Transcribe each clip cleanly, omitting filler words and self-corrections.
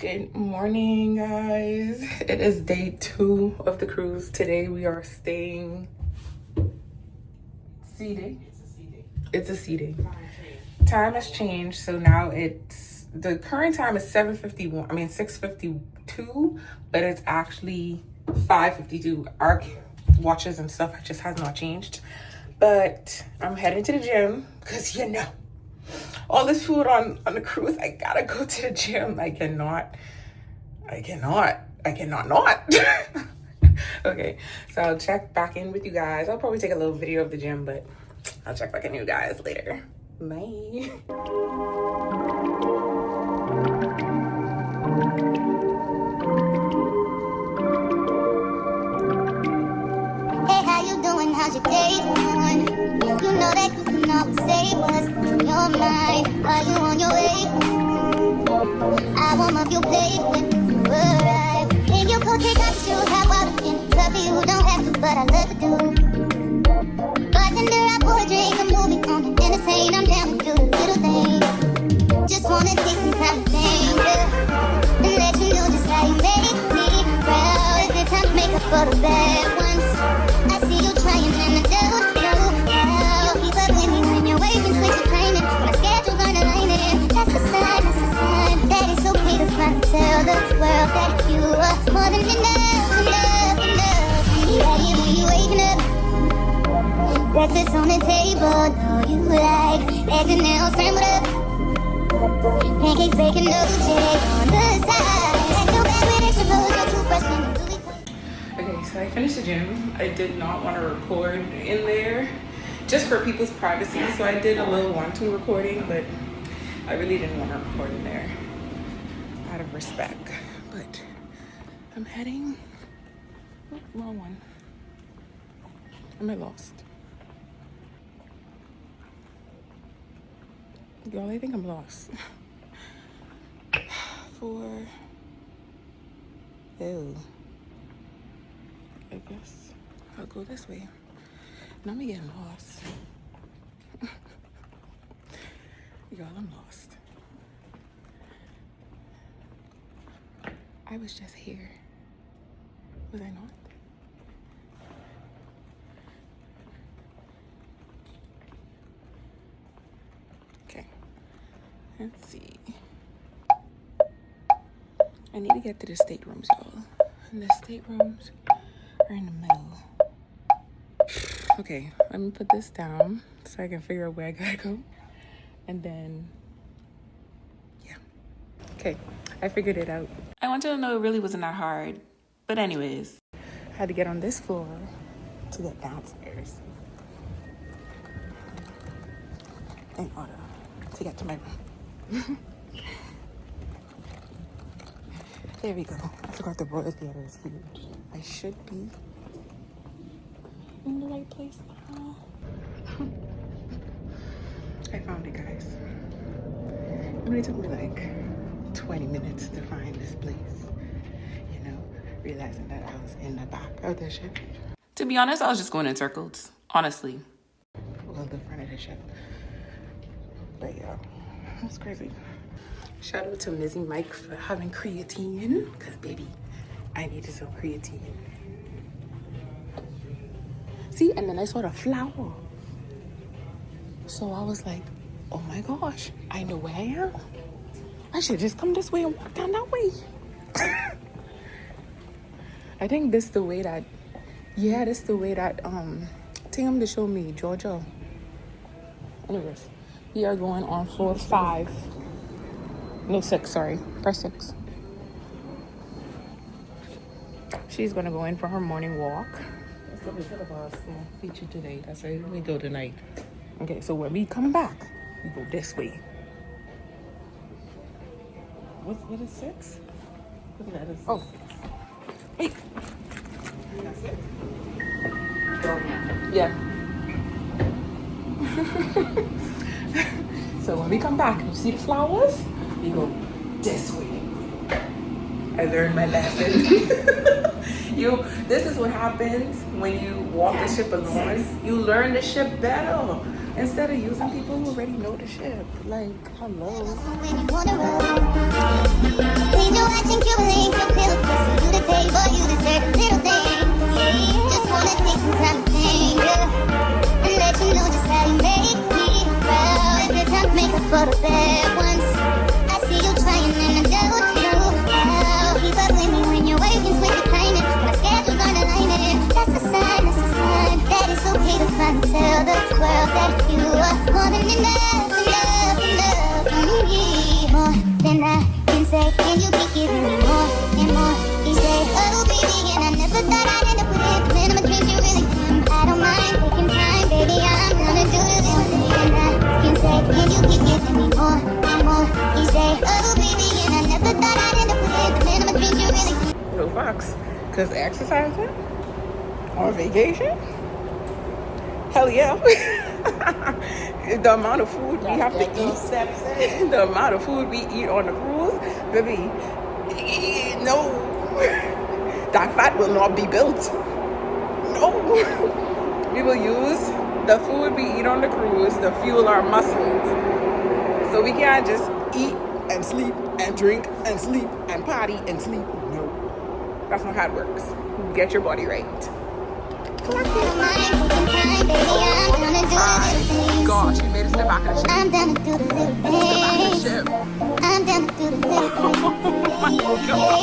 Good morning, guys. It is day 2 of the cruise. Today we are staying C day. It's a C day. Time has changed, so now it's the current time is 7:51. I mean 6:52, but it's actually 5:52. Our watches and stuff just has not changed. But I'm heading to the gym because all this food on the cruise, I gotta go to the gym. I cannot not. Okay, so I'll check back in with you guys. I'll probably take a little video of the gym, but I'll check back in with you guys later. Bye. Hey, how you doing? How's your day going? You know that you can always say what's on your mind. Are you on your way? I warm up your plate when you arrive. In your coat, take off your shoes, hot water in the tub. You don't have to, but I love to do. Bartender, I pour a drink, a movie on and entertain. I'm down to do the little things. Just wanna take some time to thank you and let you know just how you make me proud. It's time to make up for the bad ones. I see you trying and I don't know how. You keep up with me when you're working, switch your timing. My schedules aren't aligning. That's a sign that it's okay to finally tell the world that you are more than enough. Yeah, you waking up. Breakfast on the table, know you like eggs and nails scrambled up. Pancakes, bacon, no cake on the side. Like no bad with extra clothes, no toothbrush, no Louis Vuitton. Okay, so I finished the gym. I did not want to record in there just for people's privacy, so I did a little 1-2 recording, but I really didn't want to record in there out of respect. But I'm heading, wrong one. Am I lost? Y'all, I think I'm lost. I guess I'll go this way. Now I'm getting lost. Y'all, I'm lost. I was just here. Was I not? Okay. Let's see. I need to get to the staterooms, y'all. And the staterooms are in the middle. Okay, let me put this down so I can figure out where I gotta go. And then, yeah. Okay, I figured it out. I want you to know it really wasn't that hard. But anyways, I had to get on this floor to get downstairs in order to get to my room. There we go. I forgot the Royal Theater is huge. I should be in the right place now. I found it, guys. It only took me like 20 minutes to find this place. You know, realizing that I was in the back of the ship. To be honest, I was just going in circles, honestly. Well, the front of the ship. But yeah, that's crazy. Shout out to Mizzy Mike for having creatine, because baby, I needed some creatine. See, and then I saw the flower. So I was like, oh my gosh, I know where I am. I should just come this way and walk down that way. I think this the way that, Tim to show me, Georgia. Anyways, we are going on floor 5. No, 6, sorry. Press 6. She's gonna go in for her morning walk. That's what we said about our feature today. That's where we go tonight. Okay, so when we come back, we go this way. What is 6? Look at that. Oh. Wait. That's it. Yeah. So when we come back, you see the flowers? We go this way. I learned my lesson. This is what happens when you walk the ship alone. You learn the ship better. instead of using people who already know the ship. Like, hello. When you wanna roll, clean your watch and Cuban your pillow close to you to table. You deserve a little thing. Yeah, just wanna take some time to thank you and let you know just how you make me proud. Every time I make up for the bad ones, I see you trying and I don't know how. Keep up with me when you're working, switch your timing. My schedules aren't aligning. That's a sign that it's okay to finally tell the world that you are more than enough, enough for me. More than I can say, and you keep giving me more and more each day. Oh baby, and I never thought I'd end up with it. The minimum dreams you really can. I don't mind taking time, baby, I'm gonna do it. More than I can say, and you keep giving me more and more each day. Oh baby, and I never thought I'd end up with it. The minimum dreams you really can. No fox. Because exercising on vacation? Hell yeah. The amount of food we have to eat, the amount of food we eat on the cruise, baby, no, that fat will not be built. No. We will use the food we eat on the cruise to fuel our muscles. So we can't just eat and sleep and drink and sleep and party and sleep. No, that's not how it works. Get your body right. Gosh, we made it to the back of the ship. I'm down to do the little things. I'm down to do the little things. Oh my God.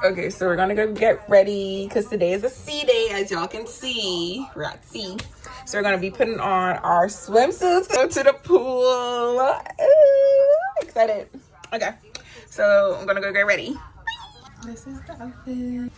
Okay, so we're gonna go get ready because today is a sea day, as y'all can see. We're at sea. So we're gonna be putting on our swimsuits, go to the pool. Ooh, excited. Okay, so I'm gonna go get ready. This is the outfit.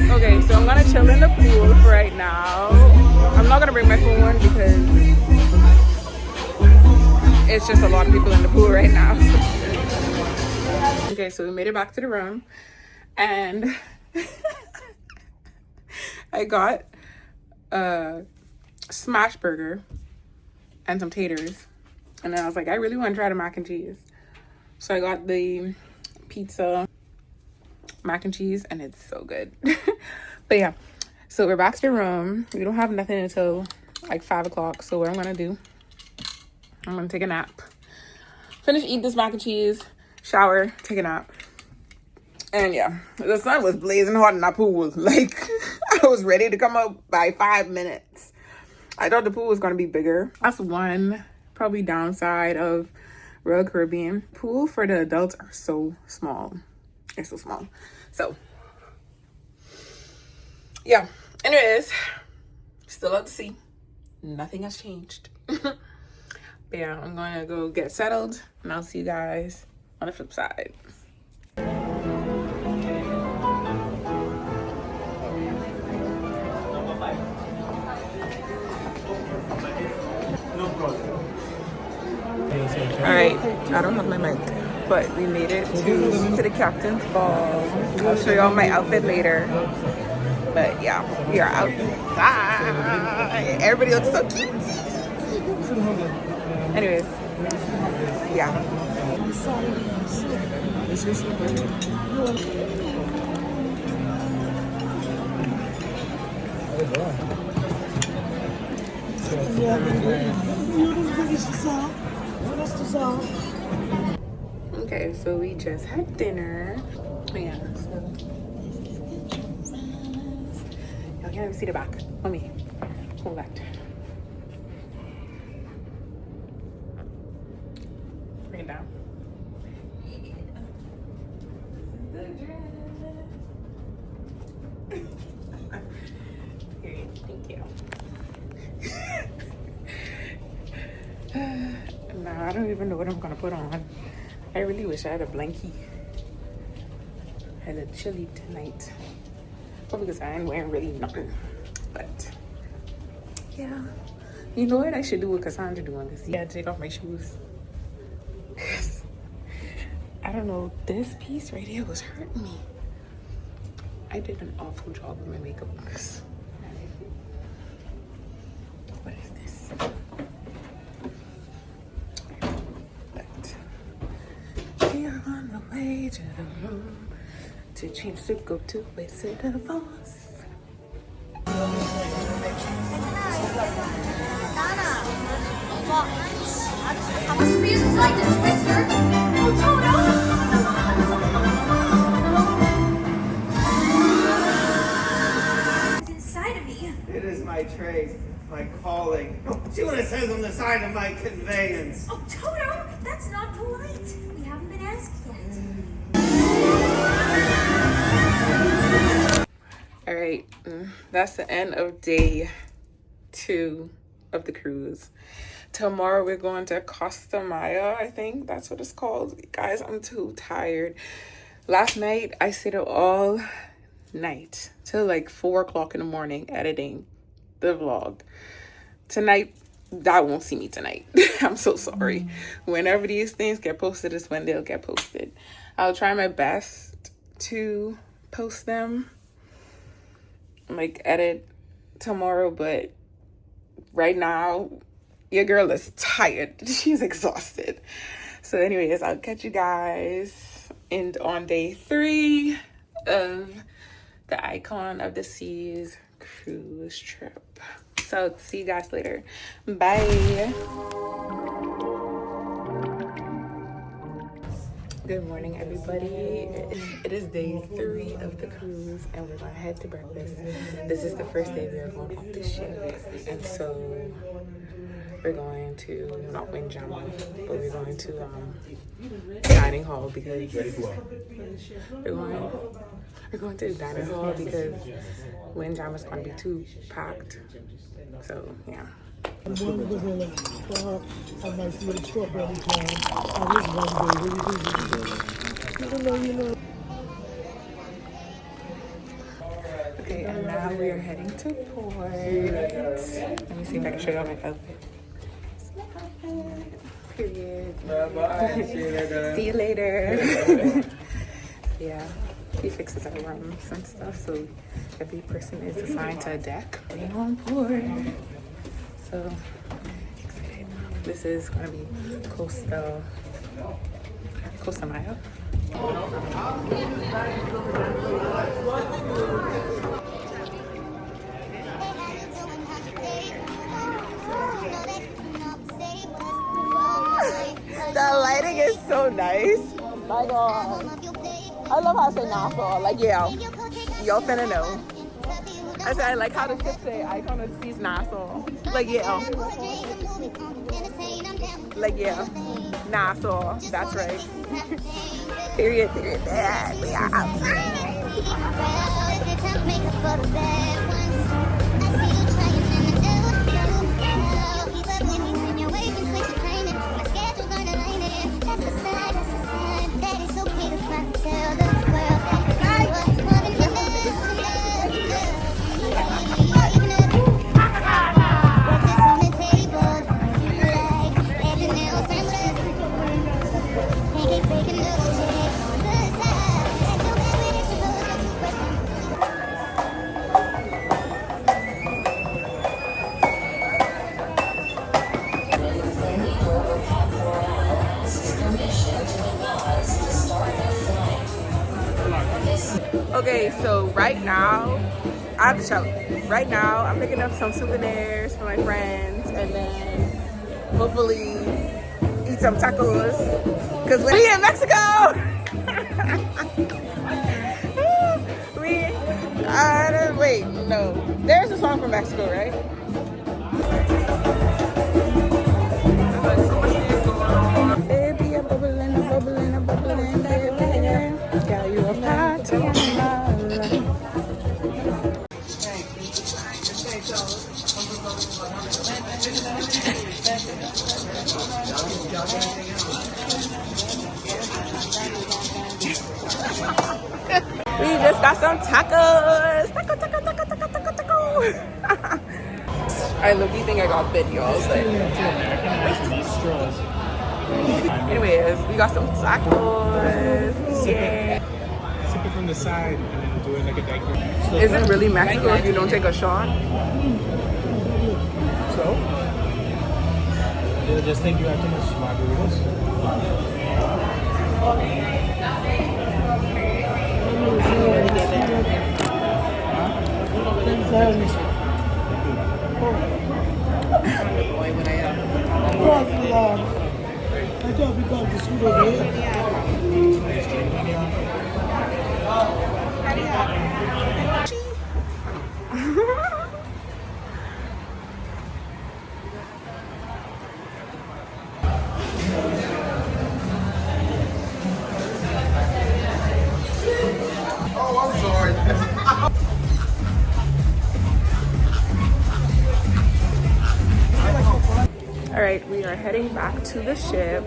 Okay, so I'm gonna chill in the pool for right now. I'm not gonna bring my phone because it's just a lot of people in the pool right now. Okay, so we made it back to the room and I got a smash burger and some taters. And then I was like, I really want to try the mac and cheese. So I got the pizza mac and cheese and it's so good. But yeah, so we're back to the room. We don't have nothing until like 5 o'clock. So what I'm gonna do, I'm gonna take a nap, finish eating this mac and cheese, shower, take a nap. And yeah, the sun was blazing hot in that pool. Like I was ready to come up by 5 minutes. I thought the pool was gonna be bigger. That's one probably downside of Royal Caribbean. Pool for the adults are so small. They're so small. So yeah, anyways, still at the sea. Nothing has changed. But yeah, I'm gonna go get settled and I'll see you guys on the flip side. Alright, I don't have my mic, but we made it to the captain's ball. I'll show y'all my outfit later. But yeah, we are outside. Everybody looks so cute. Anyways, yeah. Okay, so we just had dinner. Yeah, so y'all can't even see the back. Let me hold that. Bring it down. Here, thank you. Nah, I don't even know what I'm gonna put on. I really wish I had a blankie. I had a chilly tonight. Probably because I ain't wearing really nothing. But yeah. You know what I should do what Cassandra doing this. Yeah, take off my shoes. I don't know, this piece right here was hurting me. I did an awful job with my makeup. What is this? But we are on the way to the room to change to go to Wizard of Oz. It is my trade, my calling. See what it says on the side of my conveyance. Oh, Toto, that's not polite. We haven't been asked yet. All right, that's the end of day 2 of the cruise. Tomorrow we're going to Costa Maya, I think that's what it's called. Guys, I'm too tired. Last night I stayed up all night till like 4 o'clock in the morning editing the vlog. Tonight, that won't see me tonight. I'm so sorry. Whenever these things get posted is when they'll get posted. I'll try my best to post them, like edit tomorrow, but right now your girl is tired. She's exhausted. So anyways, I'll catch you guys on day 3 of the Icon of the Seas cruise trip. So see you guys later. Bye. Good morning, everybody. It is day 3 of the cruise and we're gonna head to breakfast. This is the first day we are going off the ship, and so we're going to, not Windjammer, but we're going to dining hall because we're going to the dining hall because Windjammer is going to be too packed. So yeah. Okay, and now we are heading to port. Let me see if I can show you all my outfit. Period. See you later. Yeah, he fixes our rooms and stuff, so every person is assigned to a deck being on board. So excited. This is gonna be Costa Maya. The lighting is so nice. My God. I love how I say Nassau. Like, yeah, y'all finna know. I said, I like how the ship say Icon of the Seas Nassau. Like, yeah. Like, yeah. Nassau. That's right. Period. Yeah, we are outside. Okay, so right now, I have to shout. Right now, I'm picking up some souvenirs for my friends, and then hopefully eat some tacos. Cause we in Mexico. Wait, no. There's a song from Mexico, right? Baby, I'm bubbling, baby. Got you a party in my life. We just got some tacos. Taco. I look, you think I got bit, y'all. Anyways, we got some tacos. Yeah. Sip it from the side and then do it like a daiquiri. Is it really Mexico if you don't take a shot? So? They'll just think you have too much margaritas. Oh, I'm sorry. All right, we are heading back to the ship.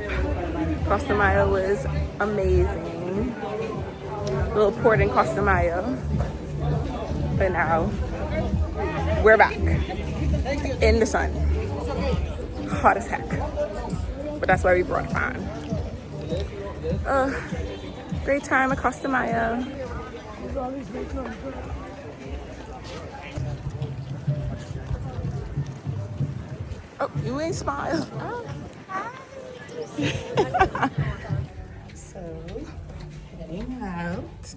Costa Maya was amazing. Little port in Costa Maya. But now we're back in the sun. Hot as heck. But that's why we brought fine. Great time at Costa Maya. Oh, you ain't smile. Oh, hi. So, heading out.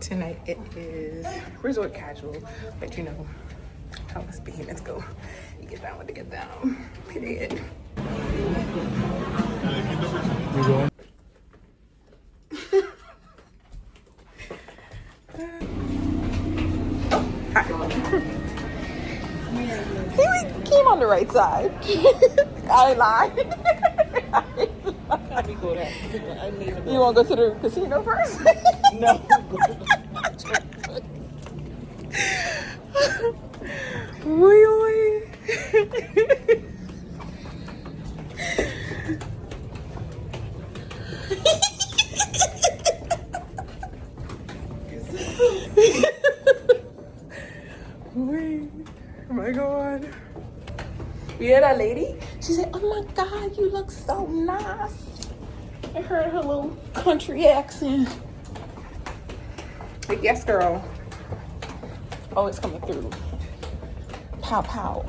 Tonight it is resort casual, but you know how this behemoths go. You get down with the get down. Period. Hi. See, we came on the right side. I ain't lying. You want to go to the casino first? No. Oi, oi. Wait, oh my god. You hear that lady? She said, oh my god, you look so nice. I heard her little country accent. Like, yes, girl. Oh, it's coming through. Pow, pow.